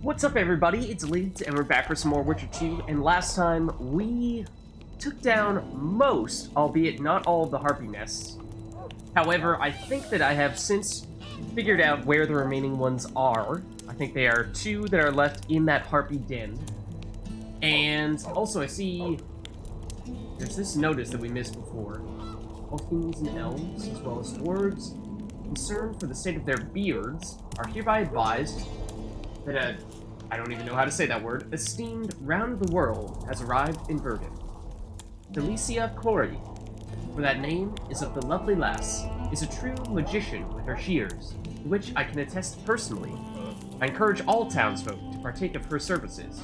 What's up, everybody? It's Vids, and we're back for some more Witcher 2, and last time we took down most, albeit not all, of the HARPY nests. However, I think that I have since figured out where the remaining ones are. I think they are two that are left in that HARPY den. And also I see there's this notice that we missed before. All humans and elves, as well as dwarves, concerned for the state of their beards, are hereby advised that I don't even know how to say that word, esteemed round the world has arrived in VERGEN. Delicia Cori, for that name is of the lovely lass, is a true magician with her shears, to which I can attest personally. I encourage all townsfolk to partake of her services,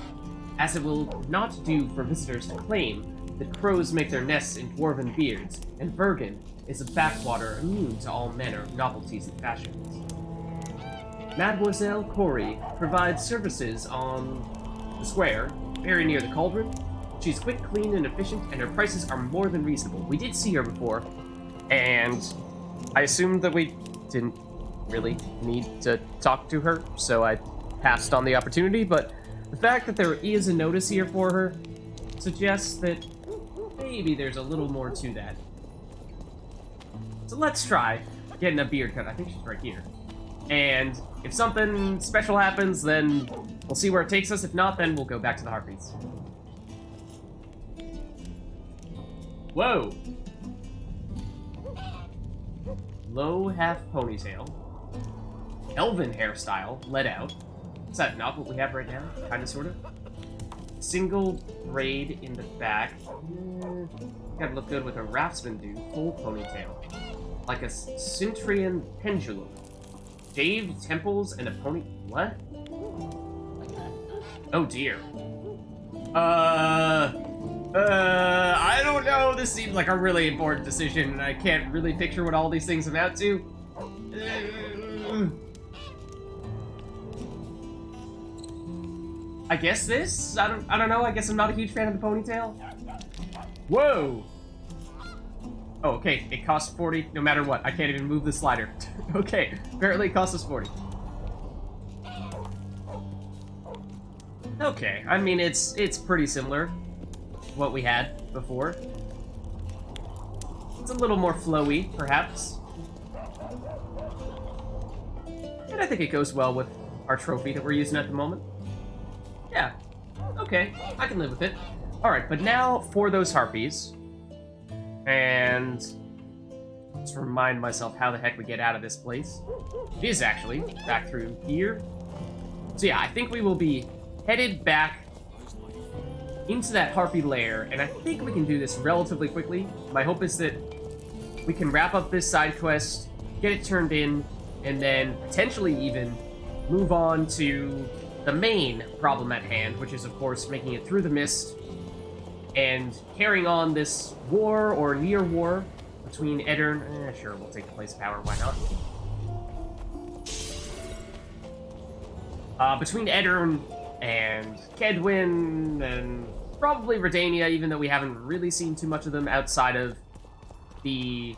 as it will not do for visitors to claim that crows make their nests in dwarven beards, and VERGEN is a backwater immune to all manner of novelties and fashions. Mademoiselle Cori provides services on the square, very near the cauldron. She's quick, clean, and efficient, and her prices are more than reasonable. We did see her before, and I assumed that we didn't really need to talk to her, so I passed on the opportunity, but the fact that there is a notice here for her suggests that maybe there's a little more to that. So let's try getting a beard cut. I think she's right here. And if something special happens, then we'll see where it takes us. If not, then we'll go back to the Harpies. Whoa! Low half ponytail. Elven hairstyle, let out. Is that not what we have right now? Kinda, sorta. Single braid in the back. Gotta look good with a raftsman dude. Full ponytail. Like a Cintrian pendulum. Shaved temples and a pony... What? Oh dear. I don't know. This seems like a really important decision, and I can't really picture what all these things amount to. I guess this? I don't know. I guess I'm not a huge fan of the ponytail. Whoa! Oh, okay. It costs 40 no matter what. I can't even move the slider. Okay. Apparently it costs us 40. Okay. I mean, it's pretty similar to what we had before. It's a little more flowy, perhaps. And I think it goes well with our trophy that we're using at the moment. Yeah. Okay. I can live with it. Alright, but now for those harpies. And let's remind myself how the heck we get out of this place. It is actually back through here. So yeah, I think we will be headed back into that harpy lair, and I think we can do this relatively quickly. My hope is that we can wrap up this side quest, get it turned in, and then potentially even move on to the main problem at hand, which is, of course, making it through the mist and carrying on this war, or near war, between Edirn... sure, we'll take the place of power, why not? Between Edirn and Kedwin, and probably Redania, even though we haven't really seen too much of them outside of the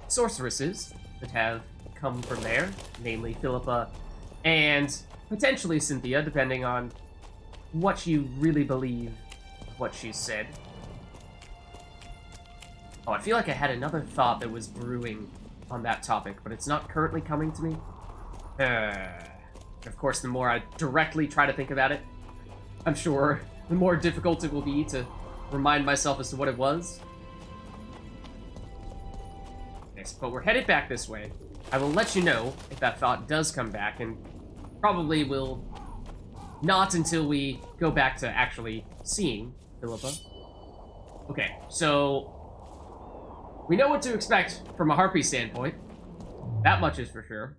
sorceresses that have come from there, namely Philippa and potentially Cynthia, depending on what you really believe what she said. Oh, I feel like I had another thought that was brewing on that topic, but it's not currently coming to me. Of course, the more I directly try to think about it, I'm sure the more difficult it will be to remind myself as to what it was. Yes, but we're headed back this way. I will let you know if that thought does come back, and probably will not until we go back to actually seeing Philippa. Okay, so we know what to expect from a harpy standpoint. That much is for sure.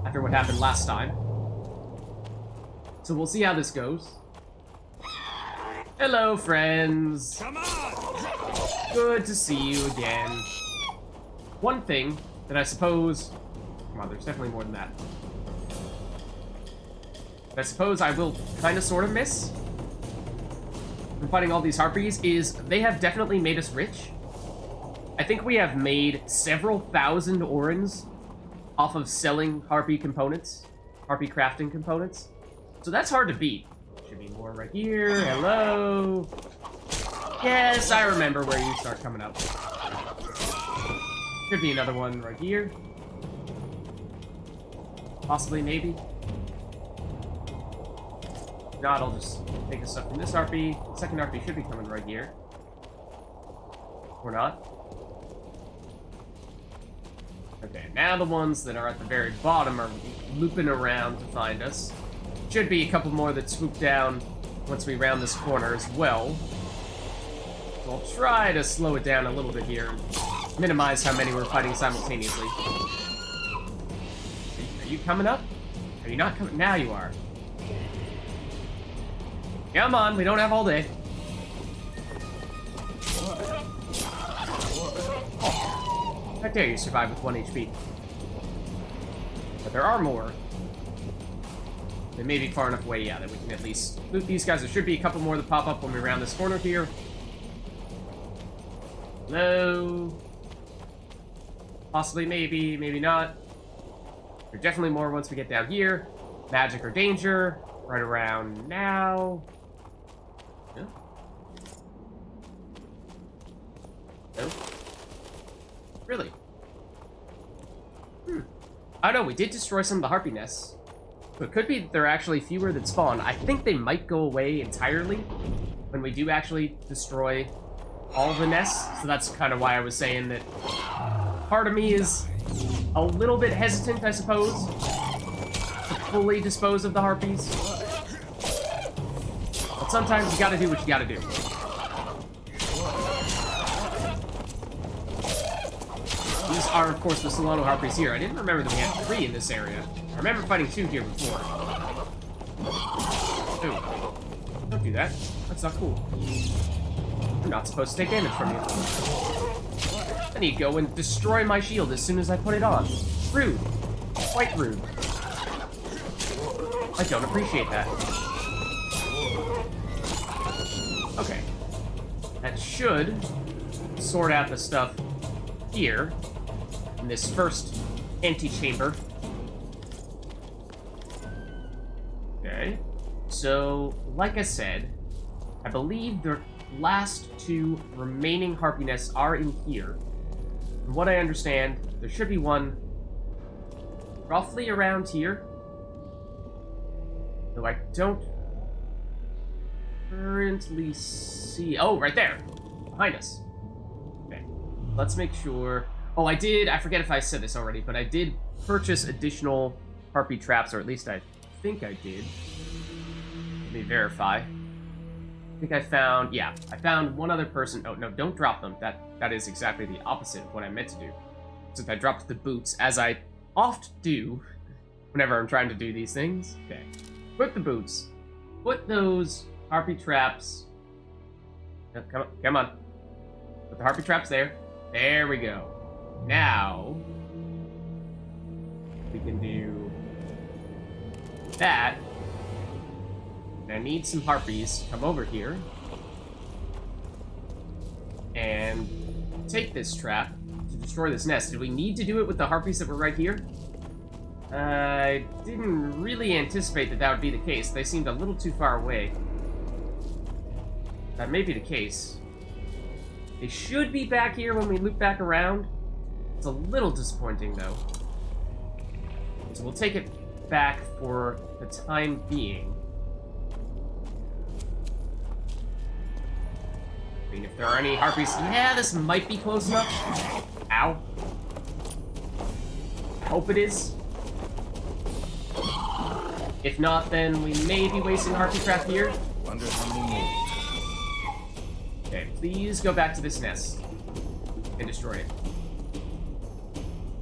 After what happened last time. So we'll see how this goes. Hello, friends. Come on! Good to see you again. One thing that I suppose... Come on, there's definitely more than that. But I suppose I will kind of sort of miss from fighting all these harpies is they have definitely made us rich. I think we have made several thousand orens off of selling harpy components, harpy crafting components. So that's hard to beat. Should be more right here. Hello. Yes, I remember where you start coming up. Could be another one right here. Possibly, maybe. If not, I'll just take the stuff from this harpy. Second harpy should be coming right here. Or not. Okay, now the ones that are at the very bottom are looping around to find us. Should be a couple more that swoop down once we round this corner as well. So I'll try to slow it down a little bit here and minimize how many we're fighting simultaneously. Are you coming up? Are you not coming? Now you are. Come on, we don't have all day. How dare you survive with 1 HP? But there are more. They may be far enough away, yeah, that we can at least loot these guys. There should be a couple more that pop up when we round this corner here. Hello? Possibly, maybe, maybe not. There are definitely more once we get down here. Magic or danger. Right around now. Yeah. No. Really? I don't know, we did destroy some of the harpy nests. But it could be that there are actually fewer that spawn. I think they might go away entirely when we do actually destroy all of the nests. So that's kind of why I was saying that part of me is a little bit hesitant, I suppose, to fully dispose of the harpies. But sometimes you gotta do what you gotta do. These are, of course, the Solano harpies here. I didn't remember that we had 3 in this area. I remember fighting 2 here before. Ooh. Don't do that. That's not cool. I'm not supposed to take damage from you. Then you go and destroy my shield as soon as I put it on. Rude. Quite rude. I don't appreciate that. Okay. That should sort out the stuff here in this first antechamber. Okay. So, like I said, I believe the last 2 remaining harpy nests are in here. From what I understand, there should be one roughly around here. Though I don't currently see... Oh, right there! Behind us. Okay. Let's make sure... Oh, I forget if I said this already, but I did purchase additional harpy traps, or at least I think I did. Let me verify. I think I found... Yeah, I found one other person... Oh, no, don't drop them. That is exactly the opposite of what I meant to do. Since I dropped the boots, as I oft do whenever I'm trying to do these things. Okay. Put the boots. Put those harpy traps... Oh, come on. Put the harpy traps there. There we go. Now... we can do... that. And I need some harpies to come over here and take this trap to destroy this nest. Did we need to do it with the harpies that were right here? I didn't really anticipate that that would be the case. They seemed a little too far away. That may be the case. They should be back here when we loop back around. It's a little disappointing, though. So we'll take it back for the time being. I mean, if there are any harpies... Yeah, this might be close enough. Ow. I hope it is. If not, then we may be wasting harpy trap here. Okay, please go back to this nest and destroy it.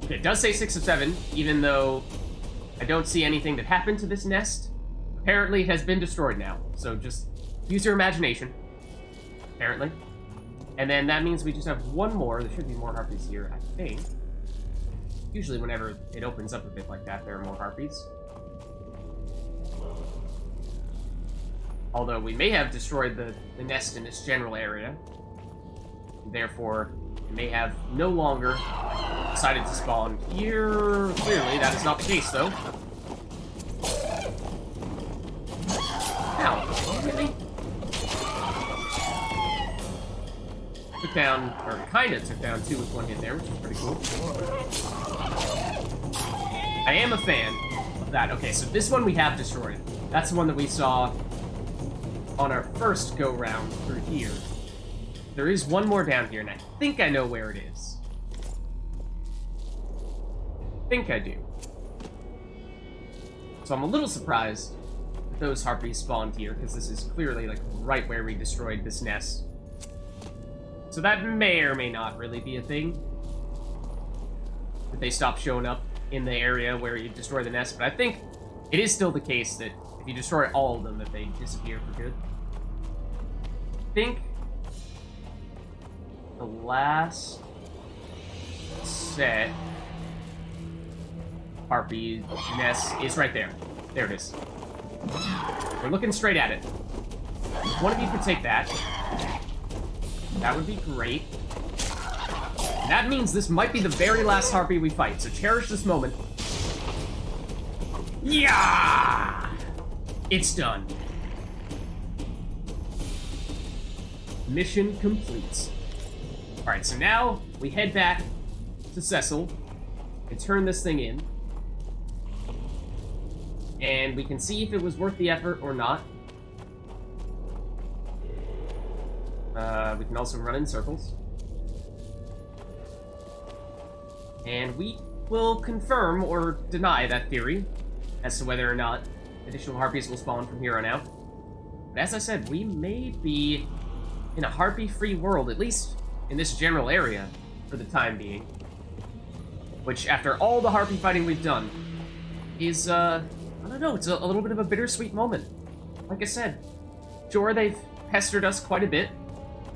Okay, it does say 6 of 7, even though I don't see anything that happened to this nest. Apparently, it has been destroyed now, so just use your imagination. Apparently. And then that means we just have one more. There should be more harpies here, I think. Usually whenever it opens up a bit like that, there are more harpies. Although we may have destroyed the nest in this general area. Therefore, it may have no longer decided to spawn here. Clearly, that is not the case, though. down, or kinda took down 2 with 1 hit there, which is pretty cool. I am a fan of that. Okay, so this one we have destroyed. That's the one that we saw on our first go-round through here. There is one more down here, and I think I know where it is. I think I do. So I'm a little surprised that those harpies spawned here, because this is clearly, like, right where we destroyed this nest. So that may or may not really be a thing. That they stop showing up in the area where you destroy the nest, but I think it is still the case that if you destroy all of them, that they disappear for good. I think the last set harpy nest is right there. There it is. We're looking straight at it. One of you could take that. That would be great. And that means this might be the very last harpy we fight, so cherish this moment. Yeah! It's done. Mission complete. Alright, so now we head back to Cecil and turn this thing in. And we can see if it was worth the effort or not. We can also run in circles. And we will confirm or deny that theory as to whether or not additional harpies will spawn from here on out. But as I said, we may be in a harpy-free world, at least in this general area, for the time being. Which, after all the harpy fighting we've done, is, I don't know, it's a little bit of a bittersweet moment. Like I said, sure, they've pestered us quite a bit,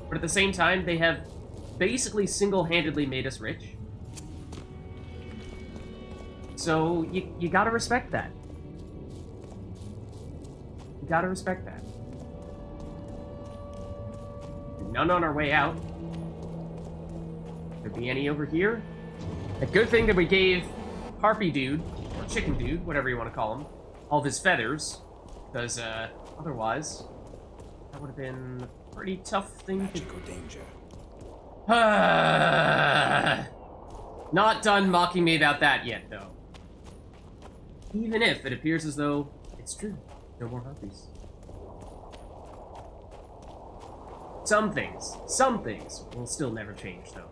but at the same time, they have basically single-handedly made us rich. So, you gotta respect that. You gotta respect that. None on our way out. Could be any over here. A good thing that we gave Harpy Dude, or Chicken Dude, whatever you want to call him, all of his feathers, because otherwise that would have been a pretty tough thing to Magical danger. Not done mocking me about that yet, though. Even if it appears as though it's true. No more harpies. Some things will still never change, though.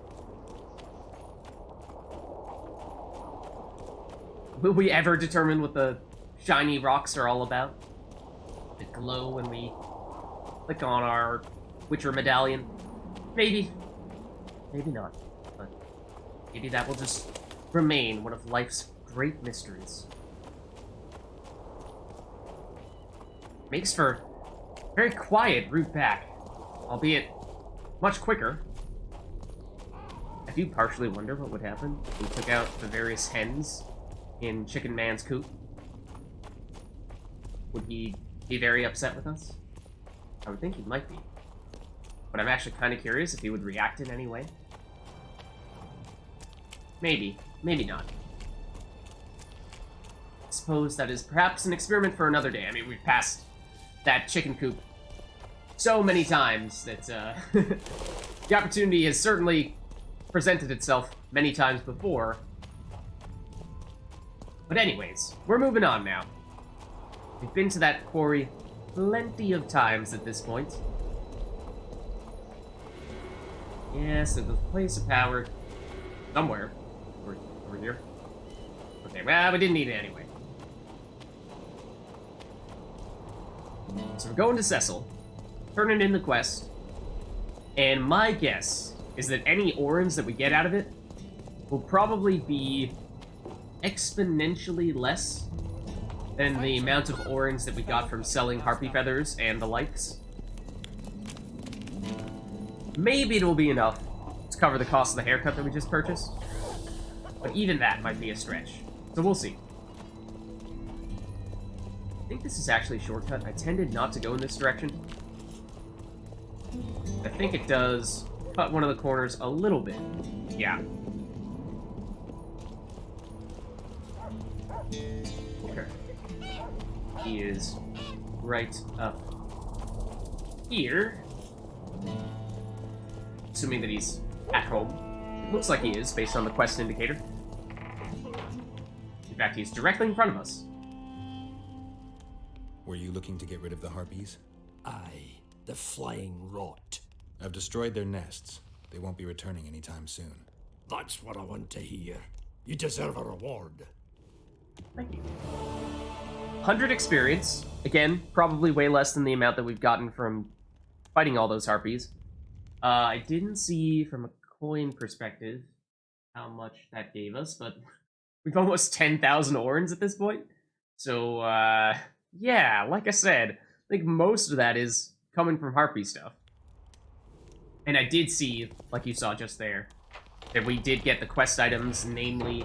Will we ever determine what the shiny rocks are all about? The glow when we click on our Witcher medallion? Maybe. Maybe not. But maybe that will just remain one of life's great mysteries. Makes for a very quiet route back, albeit much quicker. I do partially wonder what would happen if we took out the various hens in Chicken Man's coop. Would he be very upset with us? I would think he might be. But I'm actually kind of curious if he would react in any way. Maybe. Maybe not. I suppose that is perhaps an experiment for another day. I mean, we've passed that chicken coop so many times that the opportunity has certainly presented itself many times before. But anyways, we're moving on now. We've been to that quarry plenty of times at this point. Yeah, so the place of power somewhere. Over here. Okay, well, we didn't need it anyway. So we're going to Cecil, turning in the quest, and my guess is that any orange that we get out of it will probably be exponentially less than the amount of orange that we got from selling harpy feathers and the likes. Maybe it will be enough to cover the cost of the haircut that we just purchased, but even that might be a stretch, so we'll see. I think this is actually a shortcut. I tended not to go in this direction. I think it does cut one of the corners a little bit. Yeah. Okay. He is right up here. assuming that he's at home. It looks like he is, based on the quest indicator. In fact, he's directly in front of us. Were you looking to get rid of the harpies? Aye, the flying rot. I've destroyed their nests. They won't be returning anytime soon. That's what I want to hear. You deserve a reward. Thank you. 100 experience. Again, probably way less than the amount that we've gotten from fighting all those harpies. I didn't see from a coin perspective how much that gave us, but we've almost 10,000 orns at this point. So, yeah, like I said, I think most of that is coming from harpy stuff. And I did see, like you saw just there, that we did get the quest items, namely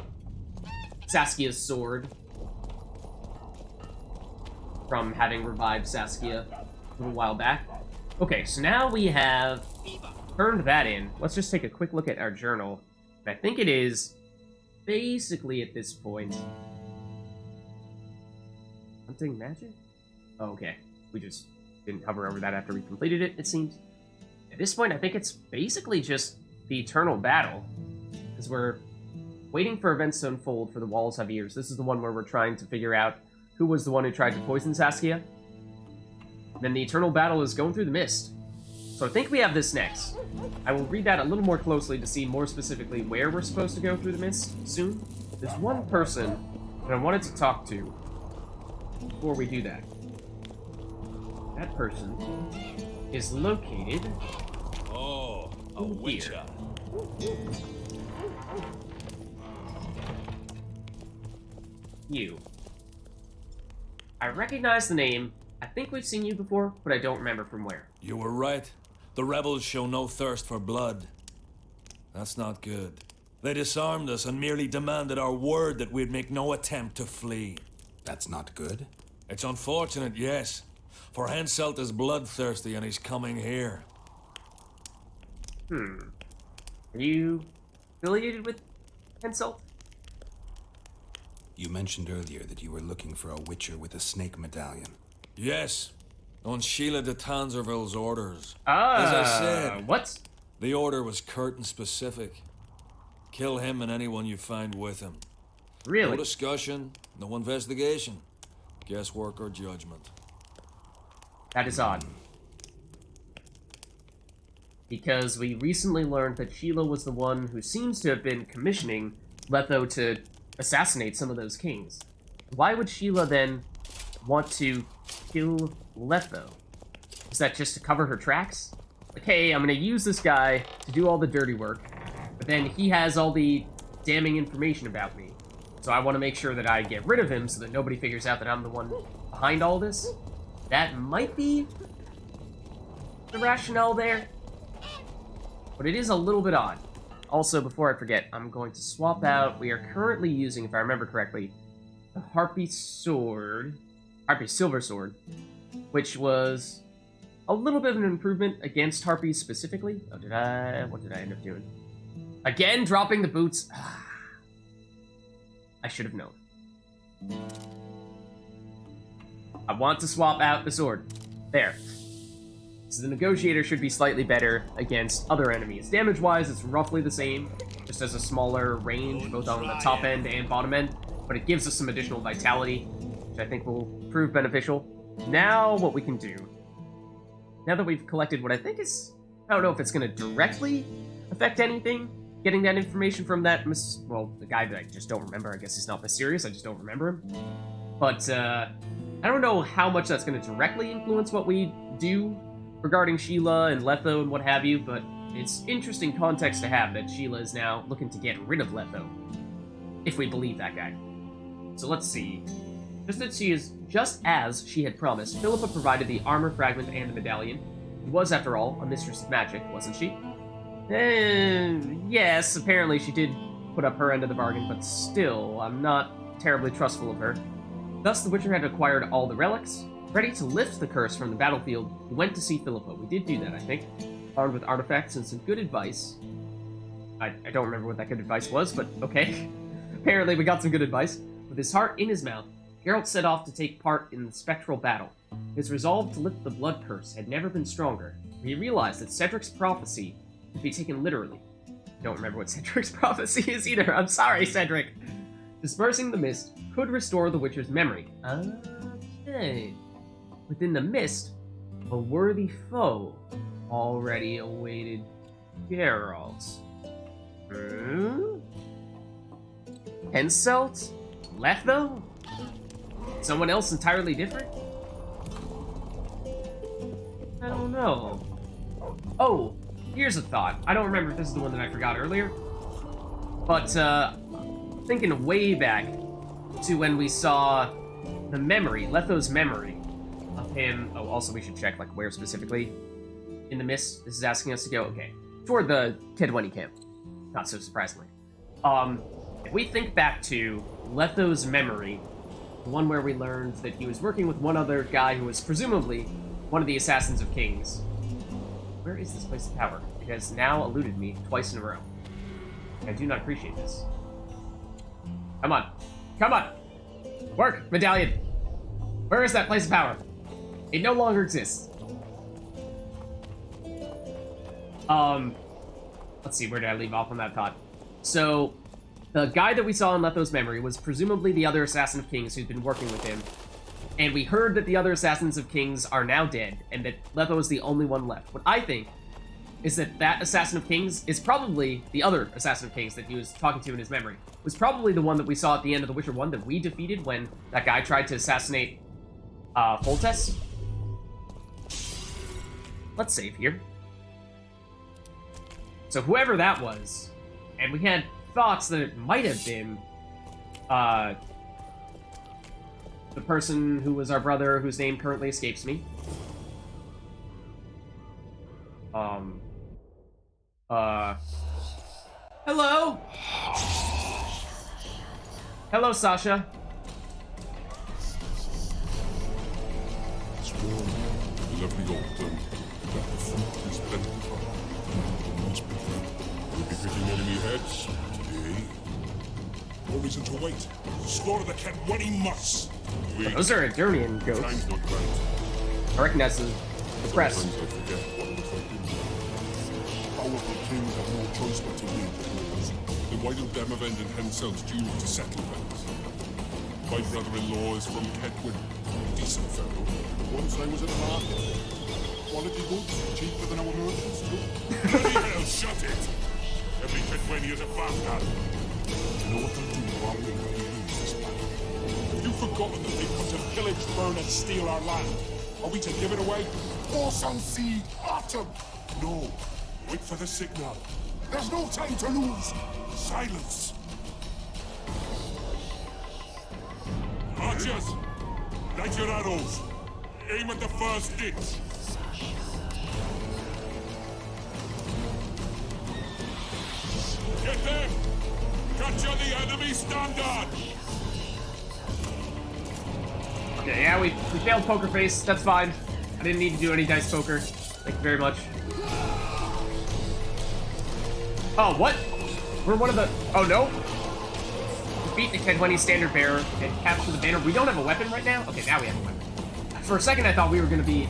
Saskia's sword, from having revived Saskia a little while back. Okay, so now we have turned that in. Let's just take a quick look at our journal. I think it is basically at this point. Hunting magic? Oh, okay. We just didn't hover over that after we completed it, it seems. At this point, I think it's basically just the eternal battle. Because we're waiting for events to unfold for the Walls Have Ears. This is the one where we're trying to figure out who was the one who tried to poison Saskia. And then the eternal battle is going through the mist. So I think we have this next. I will read that a little more closely to see more specifically where we're supposed to go through the mist soon. There's one person that I wanted to talk to before we do that. That person is located... Oh, a witcher. You. I recognize the name. I think we've seen you before, but I don't remember from where. You were right. The rebels show no thirst for blood. That's not good. They disarmed us and merely demanded our word that we'd make no attempt to flee. That's not good. It's unfortunate, yes. For Henselt is bloodthirsty and he's coming here. Are you affiliated with Henselt? You mentioned earlier that you were looking for a witcher with a snake medallion. Yes, on Sheila de Tanzerville's orders. Ah, as I said, what? The order was curt and specific. Kill him and anyone you find with him. Really? No discussion, no investigation. Guesswork or judgment. That is odd. Because we recently learned that Sheila was the one who seems to have been commissioning Letho to assassinate some of those kings. Why would Sheila then want to kill Letho? Is that just to cover her tracks? Like, hey, I'm gonna use this guy to do all the dirty work, but then he has all the damning information about me. So I want to make sure that I get rid of him so that nobody figures out that I'm the one behind all this. That might be the rationale there, but it is a little bit odd. Also, before I forget, I'm going to swap out. We are currently using, if I remember correctly, the Harpy sword, Harpy silver sword, which was a little bit of an improvement against Harpies specifically. Oh, what did I end up doing? Again, dropping the boots. I should have known. I want to swap out the sword. There. So the Negotiator should be slightly better against other enemies. Damage-wise, it's roughly the same, just has a smaller range, both on the top end and bottom end, but it gives us some additional vitality, which I think will prove beneficial. Now, what we can do, now that we've collected what I think is, I don't know if it's going to directly affect anything, getting that information from that, the guy that I just don't remember. I guess he's not mysterious, I just don't remember him. But, I don't know how much that's going to directly influence what we do regarding Sheila and Letho and what have you, but it's interesting context to have that Sheila is now looking to get rid of Letho, if we believe that guy. So let's see. Just as she had promised, Philippa provided the armor fragment and the medallion. She was, after all, a mistress of magic, wasn't she? Yes, apparently she did put up her end of the bargain, but still, I'm not terribly trustful of her. Thus, the Witcher had acquired all the relics. Ready to lift the curse from the battlefield, we went to see Philippa. We did do that, I think. Armed with artifacts and some good advice. I don't remember what that good advice was, but okay. Apparently we got some good advice. With his heart in his mouth, Geralt set off to take part in the spectral battle. His resolve to lift the blood curse had never been stronger. He realized that Cedric's prophecy to be taken literally. Don't remember what Cedric's prophecy is either. I'm sorry, Cedric. Dispersing the mist could restore the Witcher's memory. Okay. Within the mist, a worthy foe already awaited Geralt. Henselt? Letho? Someone else entirely different? I don't know. Oh, here's a thought. I don't remember if this is the one that I forgot earlier. But, thinking way back to when we saw the memory, Letho's memory of him. Oh, also we should check, like, where specifically in the mist this is asking us to go. Okay, toward the Kedwenny camp. Not so surprisingly. If we think back to Letho's memory, the one where we learned that he was working with one other guy who was presumably one of the Assassins of Kings. Where is this place of power? It has now eluded me twice in a row. I do not appreciate this. Come on. Come on! Work, medallion! Where is that place of power? It no longer exists. Let's see, where did I leave off on that thought? So, the guy that we saw in Letho's memory was presumably the other Assassin of Kings who'd been working with him. And we heard that the other Assassins of Kings are now dead, and that Letho is the only one left. What I think is that that Assassin of Kings is probably the other Assassin of Kings that he was talking to in his memory. Was probably the one that we saw at the end of The Witcher 1 that we defeated when that guy tried to assassinate Foltest. Let's save here. So whoever that was, and we had thoughts that it might have been the person who was our brother whose name currently escapes me. Hello? Hello, Sasha. Sworn, the lovely Alton, that the fruit is plentiful. Must be good. We'll be picking enemy heads today. No reason to wait. Slaughter the cat when he must. Wait. Those are Adurnian goats. Time's not right. I recognize the crest. Sometimes I forget what I'm fighting. Powerful kings have no choice but to wage the wars. Then why do Demavend and Henselt choose to settle things? My brother-in-law is from Kedwen. Decent fellow. Once I was at a market. Quality goods, cheaper than our merchants too. Bloody hell, shut it! Every Kedweni is a bastard. You know what they'll do while we lose this battle? Have you forgotten that they've come to pillage, burn, and steal our land? Are we to give it away? Force on sea, autumn! No. Wait for the signal. There's no time to lose. Silence. Archers, light your arrows. Aim at the first ditch. Get them! Capture the enemy standard! Okay, yeah, we failed Poker Face. That's fine. I didn't need to do any dice poker. Thank you very much. Oh, what? We're one of the... Oh, no? Defeat the Kedwenny standard bearer and capture the banner. We don't have a weapon right now? Okay, now we have a weapon. For a second, I thought we were going to be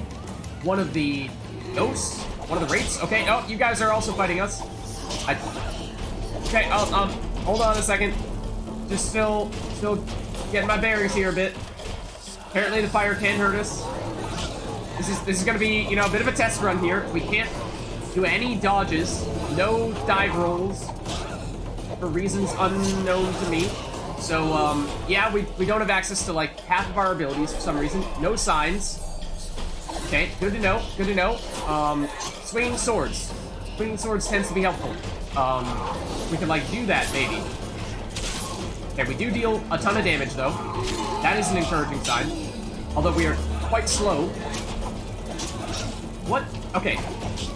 one of the ghosts? One of the wraiths? Okay, oh, you guys are also fighting us. Okay, hold on a second. Just still getting my bearings here a bit. Apparently the fire can hurt us. This is gonna be, you know, a bit of a test run here. We can't do any dodges, no dive rolls, for reasons unknown to me. So, yeah, we don't have access to, like, half of our abilities for some reason. No signs. Okay, good to know, good to know. Swinging swords. Swinging swords tends to be helpful. We could, like, do that, maybe. Okay, we do deal a ton of damage, though. That is an encouraging sign. Although we are quite slow. What? Okay.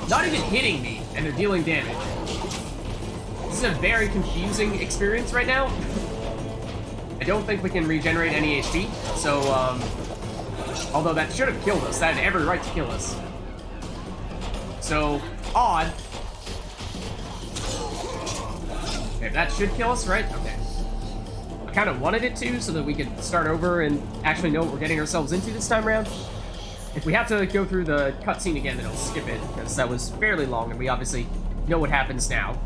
Not even hitting me, and they're dealing damage. This is a very confusing experience right now. I don't think we can regenerate any HP, so, although that should have killed us. That had every right to kill us. So, odd. Okay, that should kill us, right? Okay. I kind of wanted it to, so that we could start over and actually know what we're getting ourselves into this time around. If we have to go through the cutscene again, then I'll skip it, because that was fairly long, and we obviously know what happens now.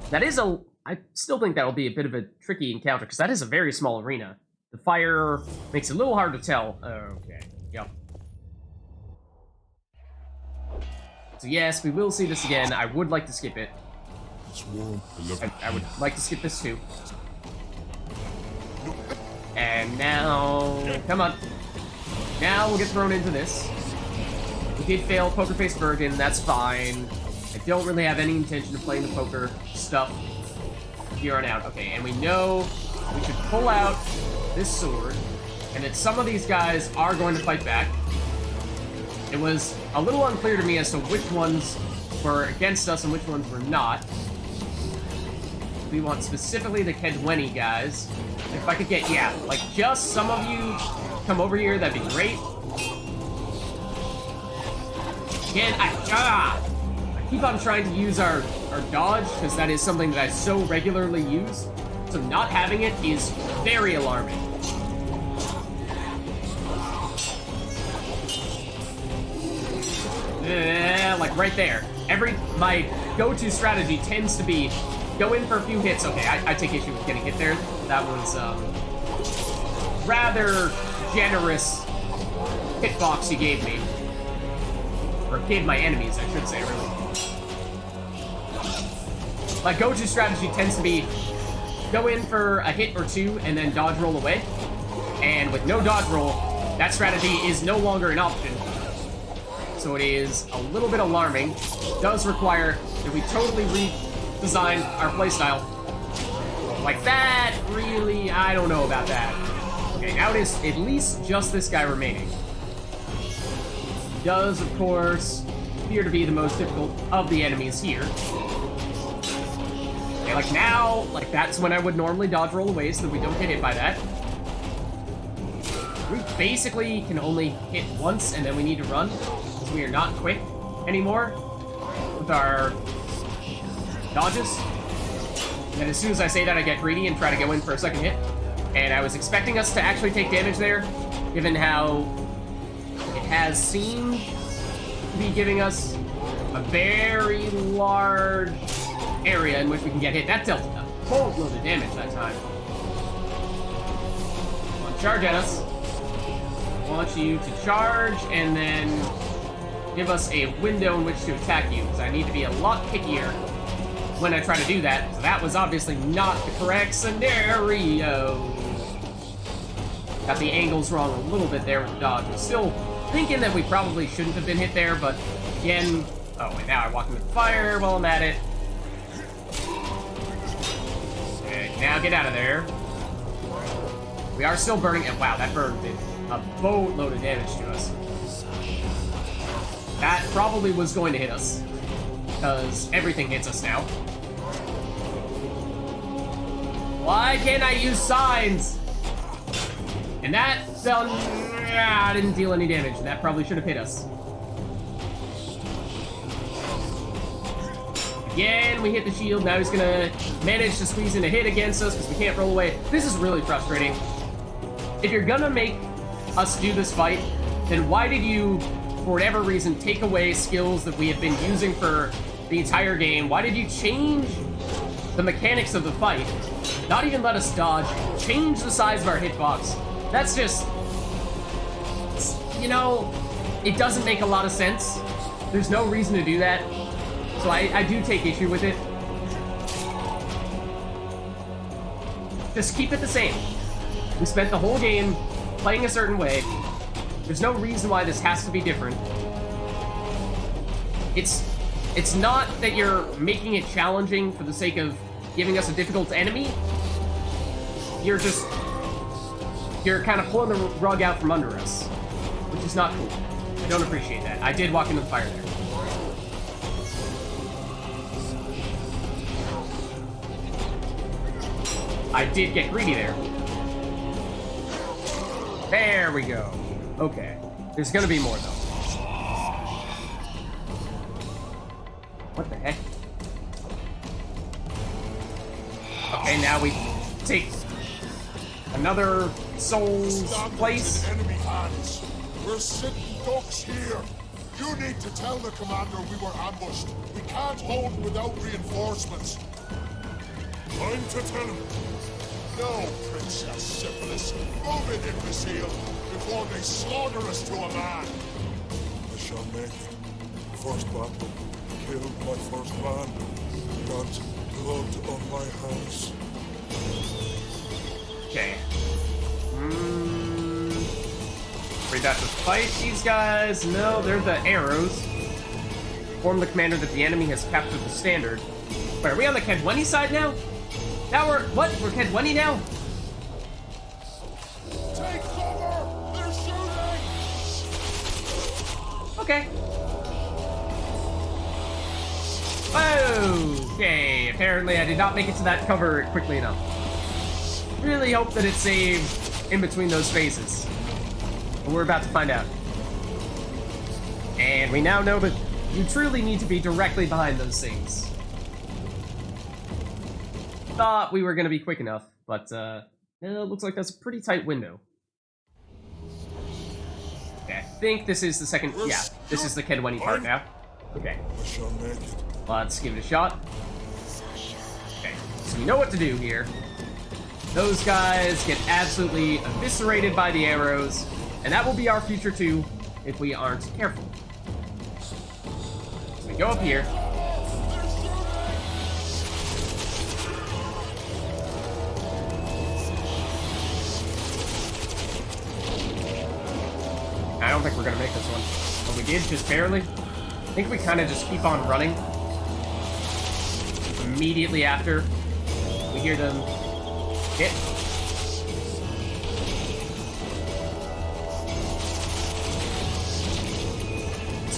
That is I still think that'll be a bit of a tricky encounter, because that is a very small arena. The fire makes it a little hard to tell. Okay, yep. So yes, we will see this again. I would like to skip it. It's warm. I would like to skip this too. And now, come on. Now we'll get thrown into this. We did fail Poker Face Vergen, that's fine. I don't really have any intention of playing the poker stuff here on out. Okay, and we know we should pull out this sword, and that some of these guys are going to fight back. It was a little unclear to me as to which ones were against us and which ones were not. We want specifically the Kedweni guys. If I could get, yeah, like just some of you come over here, that'd be great. Again, I keep on trying to use our dodge, because that is something that I so regularly use. So not having it is very alarming. Like right there. My go-to strategy tends to be go in for a few hits. Okay, I take issue with getting hit there. That was rather generous hitbox you gave me. Or gave my enemies, I should say, really. My go-to strategy tends to be go in for a hit or two and then dodge roll away. And with no dodge roll, that strategy is no longer an option. So it is a little bit alarming. It does require that we totally redesign our playstyle. Like that, really, I don't know about that. Okay, now it is at least just this guy remaining. He does, of course, appear to be the most difficult of the enemies here. Okay, like now, like that's when I would normally dodge roll away so that we don't get hit by that. We basically can only hit once and then we need to run, because we are not quick anymore with our dodges. And as soon as I say that, I get greedy and try to go in for a second hit. And I was expecting us to actually take damage there, given how it has seemed to be giving us a very large area in which we can get hit. That dealt a boatload of damage that time. Come on, charge at us. I want you to charge and then give us a window in which to attack you, because I need to be a lot pickier when I try to do that. So that was obviously not the correct scenario. Got the angles wrong a little bit there with the dodge. I'm still thinking that we probably shouldn't have been hit there, but again... Oh, and now I walk into the fire while I'm at it. And now get out of there. We are still burning, and wow, that burn did a boatload of damage to us. That probably was going to hit us, because everything hits us now. Why can't I use signs? And that didn't deal any damage, and that probably should have hit us. Again, we hit the shield. Now he's gonna manage to squeeze in a hit against us because we can't roll away. This is really frustrating. If you're gonna make us do this fight, then why did you, for whatever reason, take away skills that we have been using for the entire game? Why did you change the mechanics of the fight? Not even let us dodge. Change the size of our hitbox. That's just... You know, it doesn't make a lot of sense. There's no reason to do that. So I do take issue with it. Just keep it the same. We spent the whole game playing a certain way. There's no reason why this has to be different. It's not that you're making it challenging for the sake of giving us a difficult enemy. You're kind of pulling the rug out from under us, which is not cool. I don't appreciate that. I did walk into the fire there. I did get greedy there. There we go. Okay. There's gonna be more, though. What the heck? Okay, now we take another soul's place. Enemy hands. We're sitting ducks here. You need to tell the commander we were ambushed. We can't hold without reinforcements. I'm to tell him. No, Princess Syphilis. Move it, imbecile, before they slaughter us to a man. I shall make it. First battle, killed my first man. Got blood on my hands. Okay. We got to fight these guys. No, they're the arrows. Inform the commander that the enemy has captured the standard. Wait, are we on the Kedwenny side now? Now we're Kedwenny now? Take cover! They're shooting! Okay. Okay, apparently I did not make it to that cover quickly enough. Really hope that it saved in between those phases. But we're about to find out. And we now know that you truly need to be directly behind those things. Thought we were going to be quick enough, but it looks like that's a pretty tight window. Okay, I think this is the second... Yeah, this is the Kedwenny part now. Okay. I shall make it. Let's give it a shot. Okay, so we know what to do here. Those guys get absolutely eviscerated by the arrows, and that will be our future too, if we aren't careful. So we go up here. I don't think we're gonna make this one. But we did, just barely. I think we kind of just keep on running. Immediately after we hear them hit.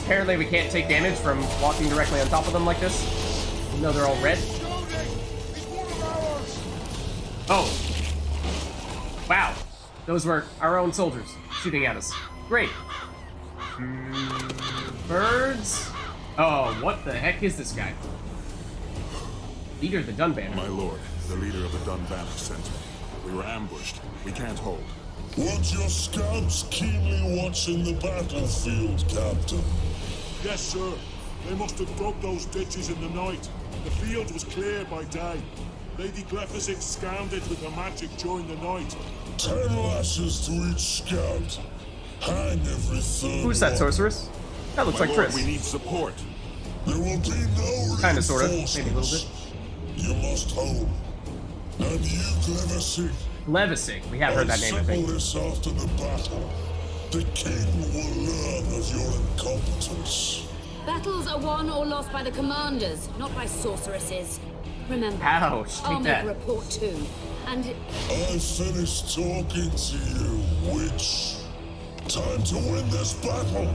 Apparently we can't take damage from walking directly on top of them like this, even though they're all red. Oh. Wow. Those were our own soldiers shooting at us. Great. Birds? Oh, what the heck is this guy? Leader of the Dunbanner. My lord, the leader of the Dunbanner sent me. We were ambushed. We can't hold. Weren't your scouts keenly watching the battlefield, Captain? Yes, sir. They must have dug those ditches in the night. The field was clear by day. Lady Glephisic scanned it with her magic during the night. 10 lashes to each scout. Hang every third. Who's that one. sorceress? That looks My like lord, Triss. we need support. There will be no Kinda, sorta. Maybe a reinforcements. little bit. You must hold. And you, Glephisic, Levisig. We have heard that name, I settle think. this after the battle. The king will learn of your incompetence. Battles are won or lost by the commanders, not by sorceresses. Remember, Ouch, I'll take make that. a report too. And I finished talking to you, witch. Time to win this battle.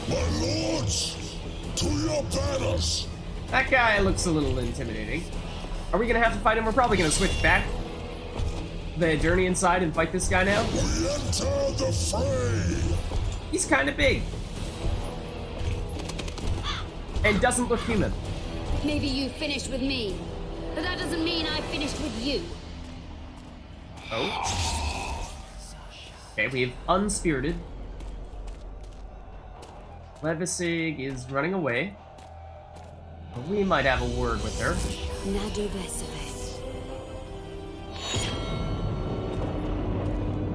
My lords, to your banners. That guy looks a little intimidating. Are we gonna have to fight him? We're probably gonna switch back the journey inside and fight this guy now. We enter the fray. He's kind of big. And doesn't look human. maybe you finished with me. But that doesn't mean I finished with you. Oh. Okay, we have Unspirited. Levisig is running away. But we might have a word with her. Nadu Veseves.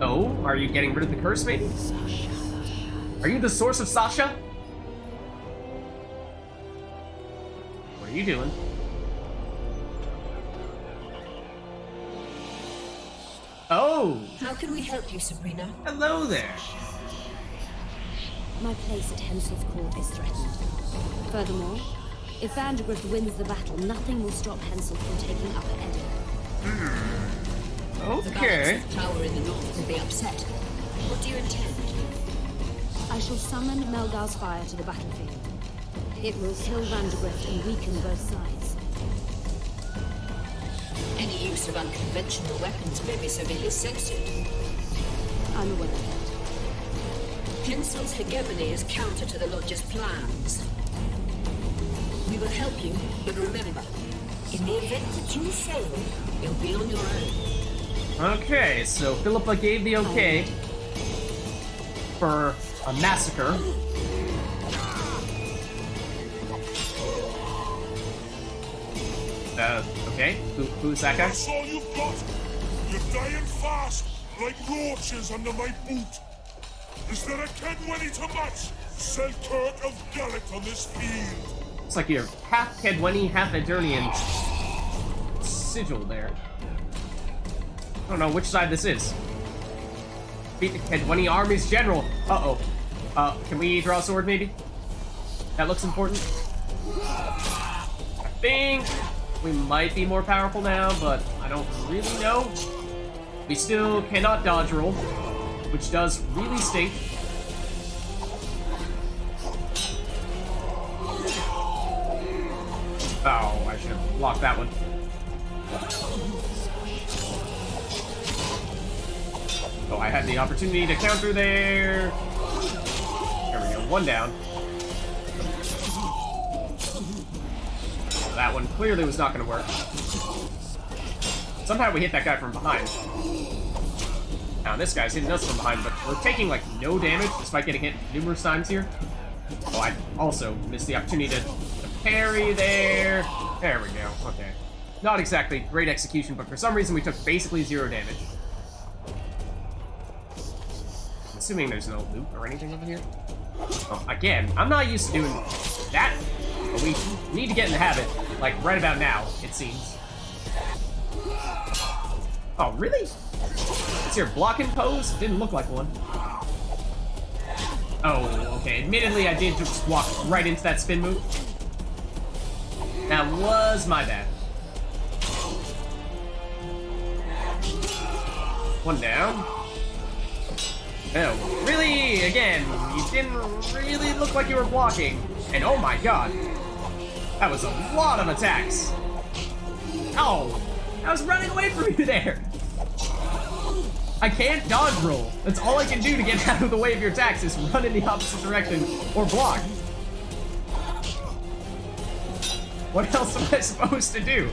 Oh, are you getting rid of the curse, maybe? Are you the source of Sasha? What are you doing? Oh! How can we help you, Sabrina? Hello there! My place at Hensel's court is threatened. Furthermore, if Vandergrift wins the battle, nothing will stop Hensel from taking Upper Edinburgh. The Okay. balance of power in the north will be upset. What do you intend? I shall summon Melgar's fire to the battlefield. It will kill Vandergrift and weaken both sides. Any use of unconventional weapons may be severely censored. I'm aware of that. Hensel's hegemony is counter to the Lodge's plans. We will help you, but remember, in the event that you fail, you'll be on your own. Okay, so Philippa gave the okay for a massacre. Okay. Who's that guy? That's all you've got? You're dying fast, like roaches under my boot. Is there a Kedwenny to match Selkirk of Geralt on this field? It's like you're half Kedwenny, half Edirnian sigil there. I don't know which side this is. Beat the Kedwenny army's general. Uh-oh. Can we draw a sword, maybe? That looks important. I think we might be more powerful now, but I don't really know. We still cannot dodge roll, which does really stink. Oh, I should have blocked that one. Oh, I had the opportunity to counter there. There we go, one down. That one clearly was not going to work. Somehow we hit that guy from behind. Now this guy's hitting us from behind, but we're taking like no damage despite getting hit numerous times here. Oh, I also missed the opportunity to parry there. There we go. Okay. Not exactly great execution, but for some reason we took basically 0 damage. I'm assuming there's no loot or anything over here. Oh, again, I'm not used to doing that, but we need to get in the habit, like right about now, it seems. Oh, really? It's your blocking pose? Didn't look like one. Oh, okay. Admittedly, I did just walk right into that spin move. That was my bad. One down. Oh, really? Again, you didn't really look like you were blocking. And oh my god. That was a lot of attacks. Oh, I was running away from you there. I can't dodge roll. That's all I can do to get out of the way of your attacks is run in the opposite direction or block. What else am I supposed to do?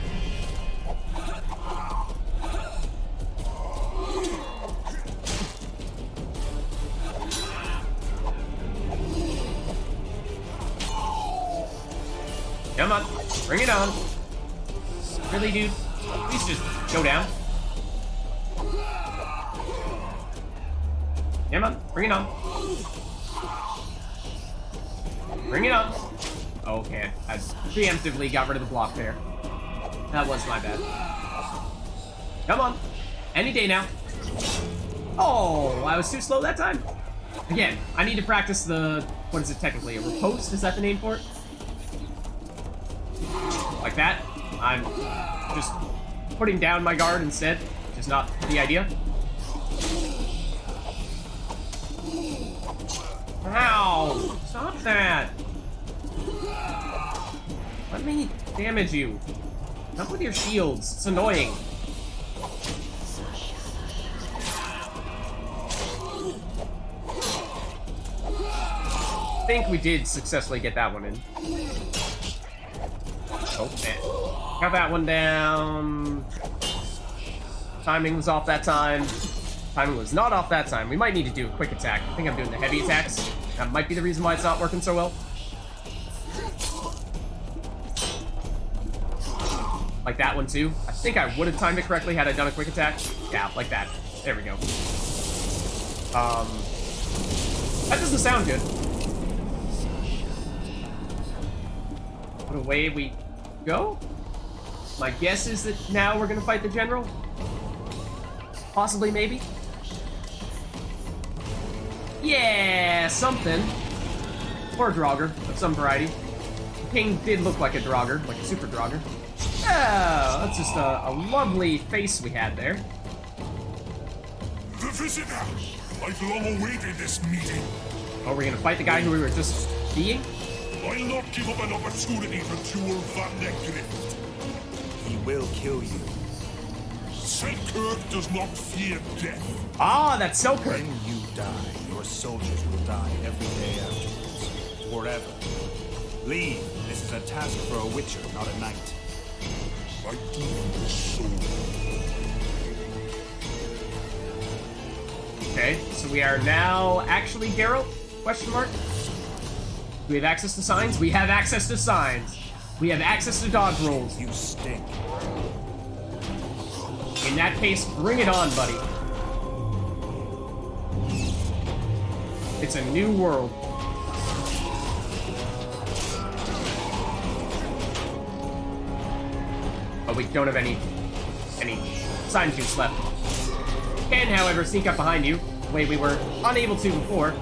Come on, bring it on. Really, dude? Please just go down. Come on, bring it on. Bring it on. Okay, I preemptively got rid of the block there. That was my bad. Come on. Any day now. Oh, I was too slow that time. Again, I need to practice the... What is it technically? A riposte? Is that the name for it? Like that. I'm just putting down my guard instead, which is not the idea. Ow! Stop that! Let me damage you. Not with your shields. It's annoying. I think we did successfully get that one in. Oh, man. Got that one down. Timing was off that time. Timing was not off that time. We might need to do a quick attack. I think I'm doing the heavy attacks. That might be the reason why it's not working so well. Like that one too. I think I would have timed it correctly had I done a quick attack. Yeah, like that. There we go. That doesn't sound good. But away we go. My guess is that now we're gonna fight the general. Possibly, maybe. Yeah, something. Or a Draugr of some variety. The king did look like a Draugr, like a super Draugr. Oh, that's just a lovely face we had there. The visitor! I've long awaited this meeting. Oh, we're gonna fight the guy who we were just being? I'll not give up an opportunity for Jewel Van Grift. He will kill you. Selkirk does not fear death. Ah, that's Selkirk. When you die, your soldiers will die every day afterwards. Forever. Leave. This is a task for a witcher, not a knight. I deem this soul. Okay, so we are now actually Geralt? Question mark? Do we have access to signs? We have access to signs. We have access to dodge rolls. You stink. In that case, bring it on, buddy. It's a new world. But we don't have any sign juice left. Can, however, sneak up behind you, the way we were unable to before.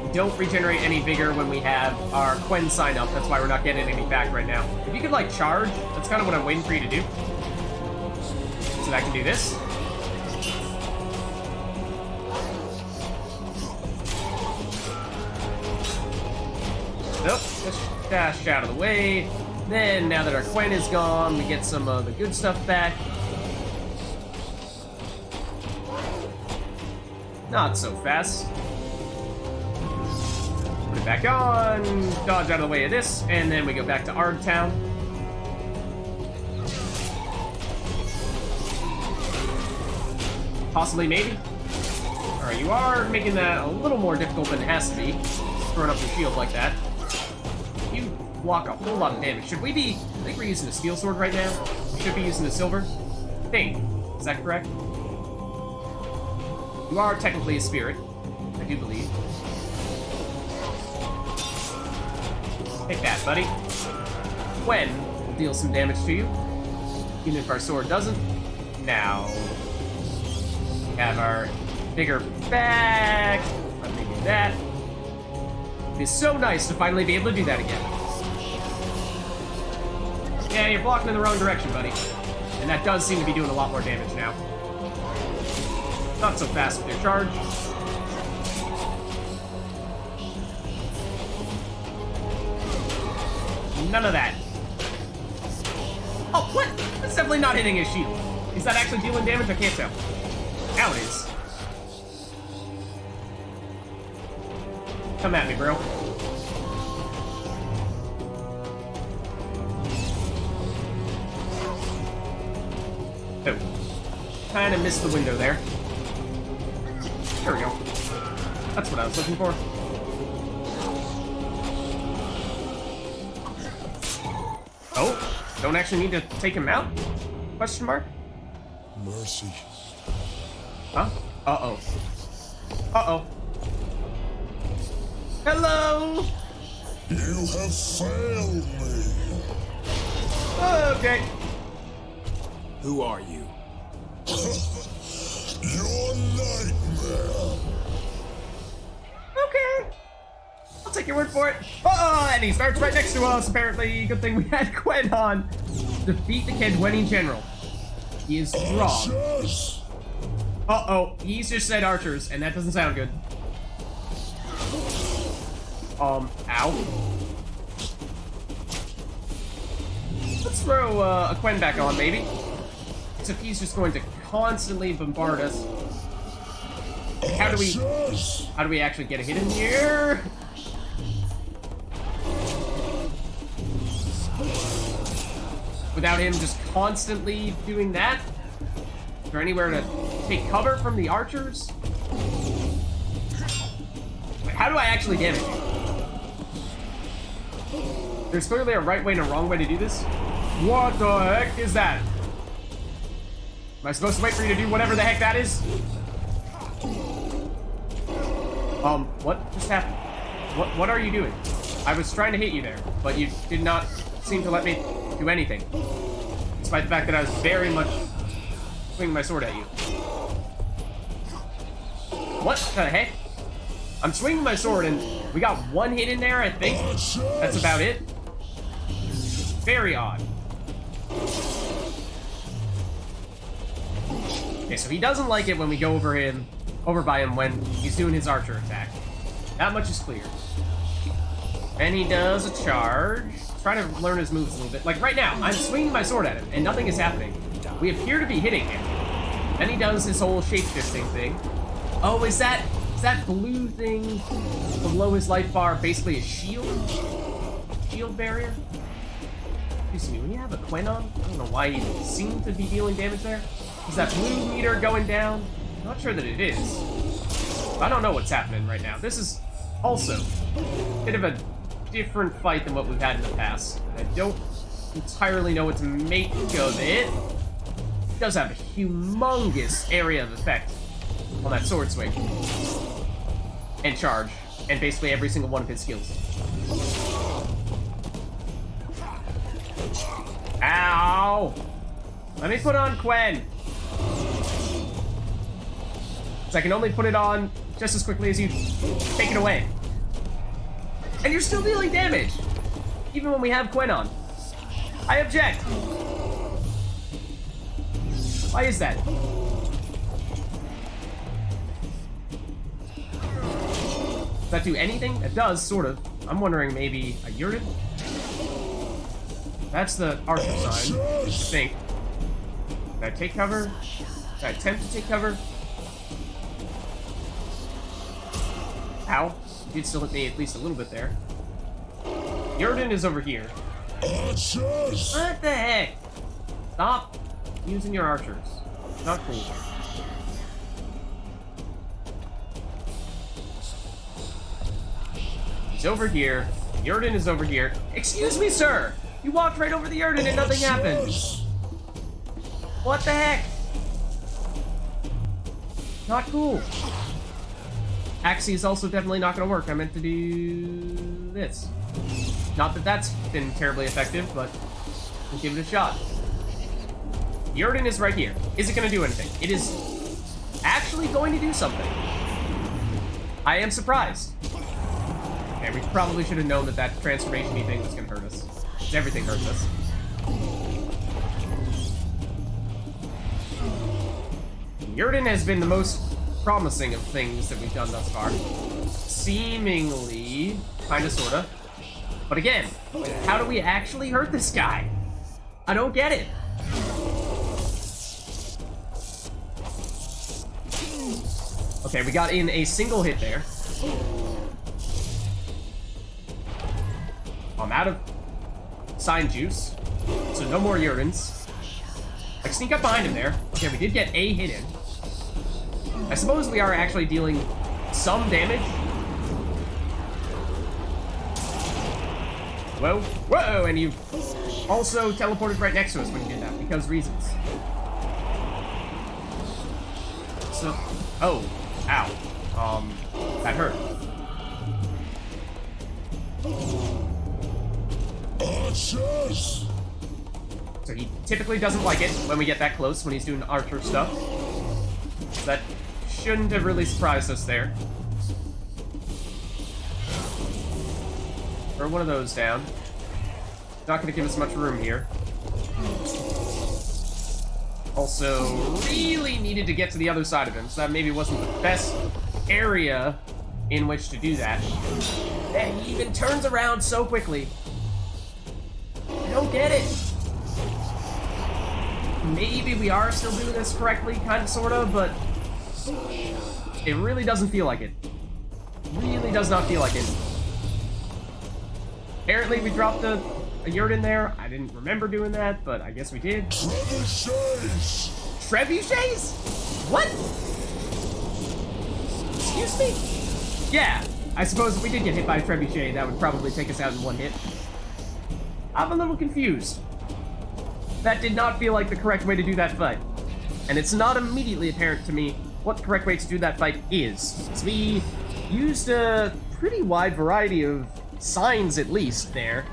We don't regenerate any vigor when we have our Quen sign up. That's why we're not getting any back right now. If you could, like, charge, that's kind of what I'm waiting for you to do. So that I can do this. Nope, just dash out of the way. Then, now that our Quen is gone, we get some of the good stuff back. Not so fast. Put it back on, dodge out of the way of this, and then we go back to Ardtown. Possibly, maybe. Alright, you are making that a little more difficult than it has to be. Throwing up your shield like that. You block a whole lot of damage. Should we be... I think we're using a steel sword right now. We should be using a silver. I think. Is that correct? You are technically a spirit. I do believe. Take that, buddy. Quen will deal some damage to you. Even if our sword doesn't. Now... we have our bigger back. Let me do that. It is so nice to finally be able to do that again. Yeah, you're blocking in the wrong direction, buddy. And that does seem to be doing a lot more damage now. Not so fast with your charge. None of that. Oh, what? That's definitely not hitting his shield. Is that actually dealing damage? I can't tell. Now it is. Come at me, bro. Oh. Kind of missed the window there. There we go. That's what I was looking for. Oh, don't actually need to take him out? Question mark? Mercy. Huh? Uh-oh. Uh-oh. Hello! You have failed me. Okay. Who are you? Your nightmare. Okay. I'll take your word for it. Uh-oh, and he starts right next to us, apparently. Good thing we had Quen on. Defeat the Kedweni General. He is strong. Archers. Uh-oh, he's just said archers, and that doesn't sound good. Ow. Let's throw a Quen back on, maybe. Except he's just going to constantly bombard us. How do we actually get a hit in here? Without him just constantly doing that? Is there anywhere to take cover from the archers? Wait, how do I actually damage you? There's clearly a right way and a wrong way to do this. What the heck is that? Am I supposed to wait for you to do whatever the heck that is? What just happened? What are you doing? I was trying to hit you there, but you did not seem to let me do anything. Despite the fact that I was very much swinging my sword at you. What the heck? I'm swinging my sword and we got one hit in there, I think. That's about it. Very odd. Okay, so he doesn't like it when we go over by him when he's doing his archer attack. That much is clear. And he does a charge. Try to learn his moves a little bit. Like right now, I'm swinging my sword at him and nothing is happening. We appear to be hitting him. Then he does his whole shape-shifting thing. Oh, is that blue thing below his life bar basically a shield? Shield barrier? Excuse me, when you have a Quen on, I don't know why he seemed to be dealing damage there. Is that blue meter going down? I'm not sure that it is. I don't know what's happening right now. This is also a bit of a different fight than what we've had in the past. I don't entirely know what to make of it. It does have a humongous area of effect on that sword swing. And charge. And basically every single one of his skills. Ow! Let me put on Quen. So I can only put it on just as quickly as you take it away. And you're still dealing damage, even when we have Quen on. I object. Why is that? Does that do anything? It does, sort of. I'm wondering maybe a Yrden? That's the Archer sign, I think. Did I take cover? Did I attempt to take cover? Ow. You did still hit me at least a little bit there. Yrden is over here. What the heck? Stop using your archers. Not cool. He's over here. Yrden is over here. Excuse me, sir! You walked right over the Yrden and nothing happened. What the heck? Not cool. Axie is also definitely not going to work. I meant to do this. Not that that's been terribly effective, but we'll give it a shot. Yrden is right here. Is it going to do anything? It is actually going to do something. I am surprised. Okay, we probably should have known that that transformation-y thing was going to hurt us. Everything hurts us. Yrden has been the most promising of things that we've done thus far. Seemingly, kinda, sorta. But again, how do we actually hurt this guy? I don't get it. Okay, we got in a single hit there. I'm out of sign juice, so no more Yrdens. I sneak up behind him there. Okay, we did get a hit in. I suppose we are actually dealing some damage. Whoa, whoa, and you also teleported right next to us when you did that, because reasons. So, oh, ow. That hurt. So he typically doesn't like it when we get that close, when he's doing archer stuff. So that shouldn't have really surprised us there. Throw one of those down. Not going to give us much room here. Also, really needed to get to the other side of him, so that maybe wasn't the best area in which to do that. And he even turns around so quickly. I don't get it. Maybe we are still doing this correctly, kind of, sort of, but it really doesn't feel like it. Really does not feel like it. Apparently we dropped a Yrden there. I didn't remember doing that, but I guess we did. Trebuchets! Trebuchets? What? Excuse me? Yeah, I suppose if we did get hit by a trebuchet, that would probably take us out in one hit. I'm a little confused. That did not feel like the correct way to do that fight. And it's not immediately apparent to me what the correct way to do that fight is. So we used a pretty wide variety of signs, at least, there.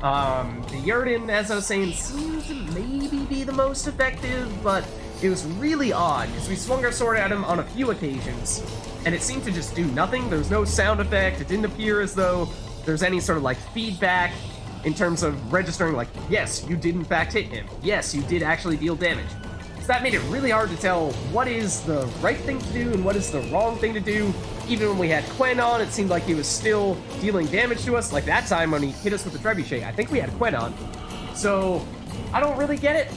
The Yrden, as I was saying, seems to maybe be the most effective, but it was really odd, because we swung our sword at him on a few occasions, and it seemed to just do nothing. There was no sound effect. It didn't appear as though there's any sort of, like, feedback in terms of registering, like, yes, you did in fact hit him. Yes, you did actually deal damage. So that made it really hard to tell what is the right thing to do and what is the wrong thing to do. Even when we had Quen on, it seemed like he was still dealing damage to us. Like that time when he hit us with the trebuchet, I think we had Quen on. So, I don't really get it.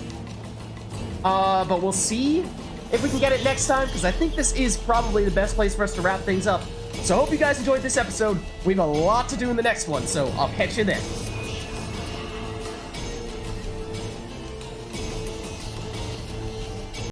But we'll see if we can get it next time, because I think this is probably the best place for us to wrap things up. So I hope you guys enjoyed this episode. We have a lot to do in the next one, so I'll catch you then.